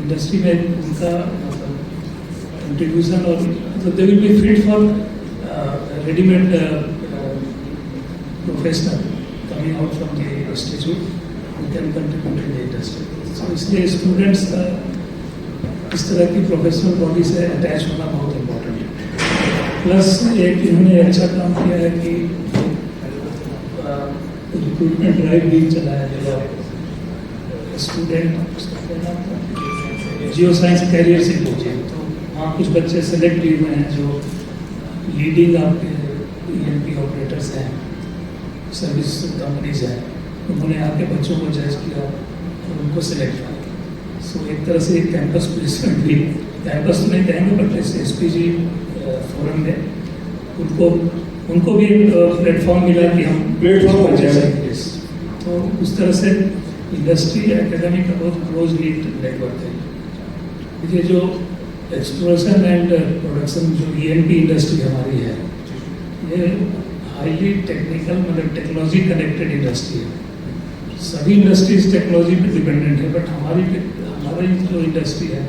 Industry में उनका contribution और मतलब they will be fit for readymade professional coming out from the institute who can contribute in the industry. So इसलिए students का इस तरह की प्रोफेशनल बॉडी से अटैच होना बहुत इम्पोर्टेंट है। प्लस एक इन्होंने अच्छा काम किया है कि रिक्रूटमेंट ड्राइव भी चलाया जो स्टूडेंट जियो साइंस कैरियर से पूछे तो वहाँ कुछ बच्चे सेलेक्ट भी हुए हैं जो लीडिंग आपके EMP ऑपरेटर्स हैं, सर्विस कंपनीज हैं, उन्होंने आके बच्चों को जज किया और उनको सिलेक्ट किया। सो एक तरह से कैंपस प्लेसमेंट भी, कैंपस तो नहीं कहेंगे बट SPG फोरम में उनको भी एक प्लेटफॉर्म मिला कि हम प्लेटफॉर्म तो उस तरह से इंडस्ट्री एकेडमी का बहुत क्लोजली नेटवर्क है। देखिए जो एक्सप्लोरेशन एंड प्रोडक्शन जो EMP इंडस्ट्री हमारी है ये हाईली टेक्निकल मतलब टेक्नोलॉजी कनेक्टेड इंडस्ट्री है। सभी इंडस्ट्रीज टेक्नोलॉजी पे डिपेंडेंट है बट हमारी जो इंडस्ट्री है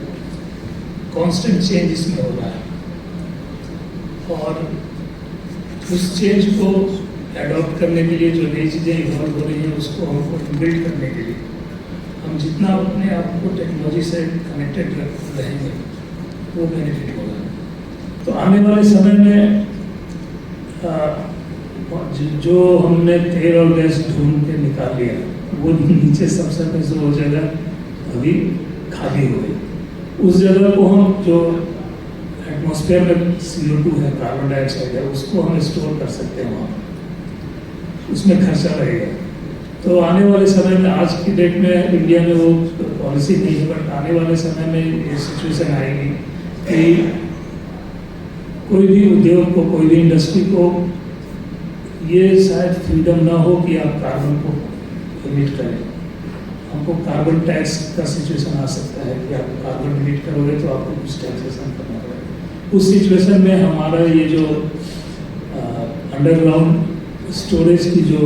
कांस्टेंट चेंज इसमें हो रहा है और उस चेंज को एडॉप्ट करने के लिए जो नई चीज़ें इवॉल्व हो रही हैं उसको हमको बिल्ड करने के लिए हम जितना अपने आप को टेक्नोलॉजी से कनेक्टेड रहेंगे वो बेनिफिट होगा। तो आने वाले समय में जो हमने तेल और गैस ढूंढ के निकाल लिया वो नीचे सबसे जो जगह अभी खाली हो गई, उस जगह को हम जो एटमॉस्फेयर में CO2 है, कार्बन डाइऑक्साइड है, उसको हम स्टोर कर सकते हैं वहाँ, उसमें खर्चा लगेगा। तो आने वाले समय में आज की डेट में इंडिया में वो पॉलिसी नहीं है बट आने वाले समय में ये सिचुएशन आएगी कि कोई भी उद्योग को, कोई भी इंडस्ट्री को ये शायद फ्रीडम ना हो कि आप कार्बन को एमिट करें। हमको कार्बन टैक्स का सिचुएशन आ सकता है कि आप कार्बन एमिट करोगे तो आपको कुछ टैक्सेशन करना पड़ेगा। उस सिचुएशन में हमारा ये जो अंडरग्राउंड स्टोरेज की जो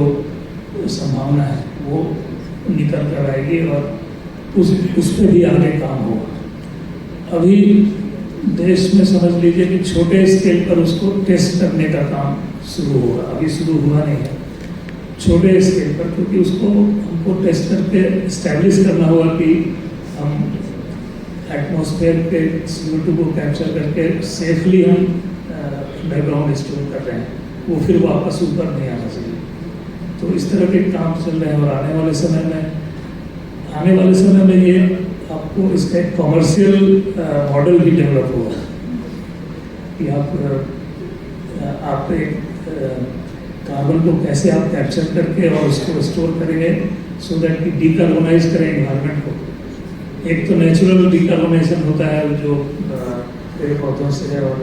संभावना है वो निकल कर आएगी और उस पर भी आगे काम होगा। अभी देश में समझ लीजिए कि छोटे स्केल पर उसको टेस्ट करने का काम शुरू होगा, अभी शुरू हुआ नहीं है छोटे स्केल पर, क्योंकि उसको हमको टेस्ट करके इस्टेब्लिश करना होगा कि हम एटमॉस्फेयर के CO2 को कैप्चर करके सेफली हम अंडरग्राउंड स्टोर कर रहे हैं, वो फिर वापस ऊपर नहीं आना चाहिए। तो इस तरह के काम चल रहे हैं और आने वाले समय में ये आपको इसका एक कॉमर्शियल मॉडल भी डेवलप होगा कि आप एक कार्बन को कैसे आप कैप्चर करके और उसको स्टोर करेंगे सो दैट कि डिकार्बोनाइज करें एनवायरनमेंट को। एक तो नेचुरल डिकार्बोनाइजेशन होता है जो पेड़ पौधों से है और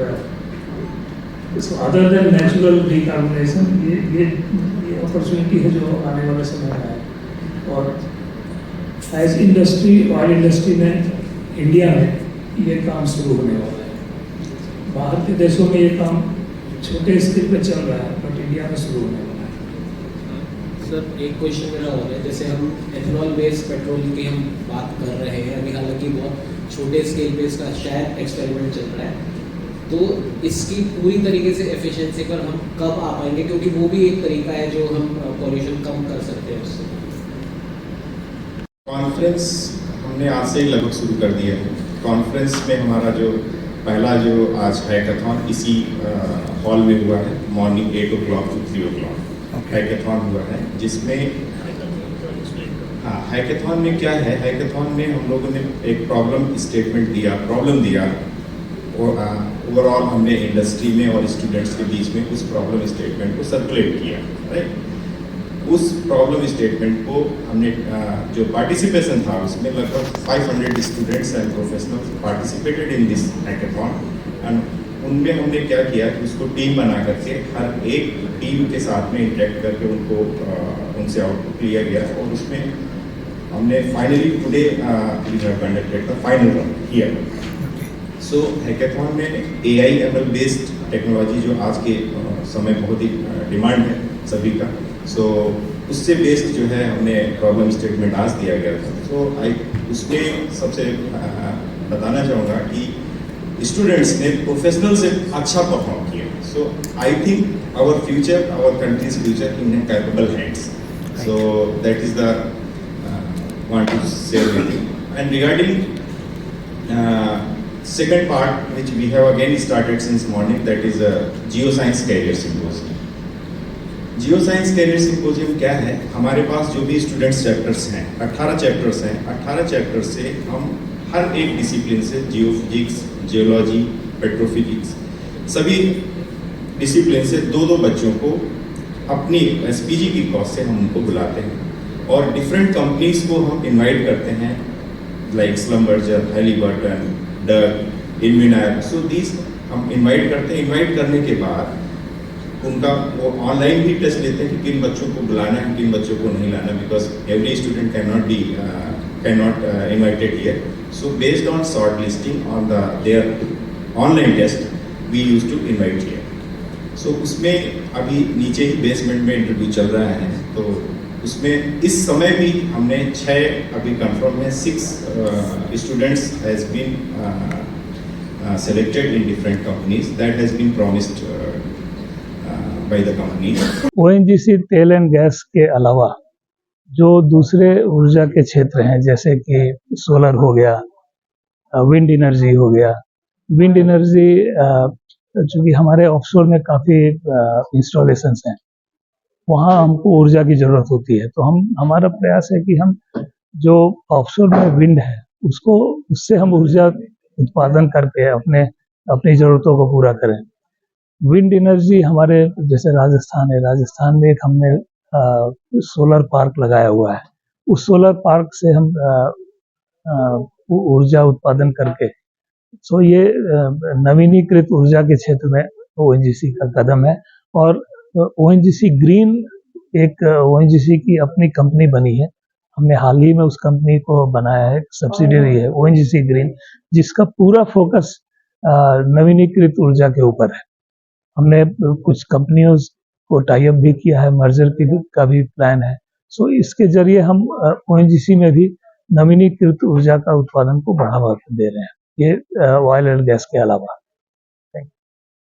अदर देन नेचुरल डिकार्बोनाइजेशन ये अपॉर्चुनिटी है जो आने वाले समय में है। और एज इंडस्ट्री, ऑयल इंडस्ट्री में इंडिया में ये काम शुरू होने वाला है। बाहर के देशों में ये काम छोटे स्केल पे चल रहा है बट इंडिया में शुरू होने वाला है। सर एक क्वेश्चन मेरा हो रहा है, जैसे हम एथेनॉल बेस्ड पेट्रोल की हम बात कर रहे हैं अभी, हालांकि बहुत छोटे स्केल पे इसका शायद एक्सपेरिमेंट चल रहा है, तो इसकी पूरी तरीके से एफिशिएंसी पर हम कब आ पाएंगे, क्योंकि वो भी एक तरीका है जो हम पॉल्यूशन कम कर सकते हैं उससे। कॉन्फ्रेंस हमने आज से ही लगभग शुरू कर दिया है। कॉन्फ्रेंस में हमारा जो पहला जो आज हैकाथॉन इसी हॉल में हुआ है, morning 8 o'clock to 3 o'clock hackathon हुआ है, जिसमें हैकाथॉन में क्या है, हैकाथॉन में हम लोगों ने एक प्रॉब्लम दिया और ओवरऑल हमने इंडस्ट्री में और स्टूडेंट्स के बीच में उस प्रॉब्लम स्टेटमेंट को सर्कुलेट किया, राइट। उस प्रॉब्लम स्टेटमेंट को हमने जो पार्टिसिपेशन था उसमें लगभग 500 students and professionals participated in this hackathon and उनमें हमने क्या किया कि उसको टीम बना करके हर एक टीम के साथ में इंटरेक्ट करके उनसे आउटपुट लिया गया और उसमें हमने finally today we have conducted the final one here. So hackathon में AI/ML बेस्ड टेक्नोलॉजी जो आज के समय बहुत ही डिमांड है सभी का, सो उससे बेस्ड जो है हमने प्रॉब्लम स्टेटमेंट आज दिया गया था। तो उसमें सबसे बताना चाहूँगा कि स्टूडेंट्स ने प्रोफेशनल से अच्छा परफॉर्म किया। So I think our future, our country's future in capable hands. So that is the want to share with you. And regarding second part which we have again started since morning, that is a geoscience career symposium. Geoscience career symposium क्या है? हमारे पास जो भी students chapters हैं, 18 chapters हैं, 18 chapter से हम हर एक डिसिप्लिन से जियोफिजिक्स, जियोलॉजी, पेट्रोफिजिक्स, सभी डिसिप्लिन से दो बच्चों को अपनी एसपीजी की कॉस्ट से हम उनको बुलाते हैं और डिफरेंट कंपनीज को हम इनवाइट करते हैं, लाइक स्लम्बर्जर, हैलीबर्टन, डक, इनमिनार। सो दीज हम इनवाइट करते हैं। इनवाइट करने के बाद उनका वो ऑनलाइन भी टेस्ट लेते हैं कि किन बच्चों को बुलाना है, किन बच्चों को नहीं लाना, because every student can not invited here. So based on short listing on their online test we use to invite here. So उसमें अभी नीचे ही बेसमेंट में इंटरव्यू चल रहा है, तो उसमें इस समय भी हमने 6 अभी कंफर्म है, 6 students has been selected in different companies that has been promised by the company. ONGC तेल एंड गैस के अलावा जो दूसरे ऊर्जा के क्षेत्र हैं, जैसे कि सोलर हो गया, विंड एनर्जी हो गया। विंड एनर्जी चूँकि हमारे ऑफशोर में काफ़ी इंस्टॉलेशंस हैं, वहाँ हमको ऊर्जा की ज़रूरत होती है। तो हमारा प्रयास है कि हम जो ऑफशोर में विंड है उससे हम ऊर्जा उत्पादन करके अपनी ज़रूरतों को पूरा करें। विंड एनर्जी हमारे जैसे राजस्थान में एक हमने सोलर पार्क लगाया हुआ है। उस सोलर पार्क से हम ऊर्जा उत्पादन करके, सो ये नवीनीकृत ऊर्जा के क्षेत्र में ONGC का कदम है। और ONGC ग्रीन, एक ONGC की अपनी कंपनी बनी है, हमने हाल ही में उस कंपनी को बनाया है, सब्सिडियरी है ONGC ग्रीन, जिसका पूरा फोकस नवीनीकृत ऊर्जा के ऊपर है। हमने कुछ कंपनियों को टाई अप भी किया है, मर्जर का भी प्लान है। सो इसके जरिए हम ONGC में भी नवीनीकृत ऊर्जा का उत्पादन को बढ़ावा दे रहे हैं, ये ऑयल एंड गैस के अलावा।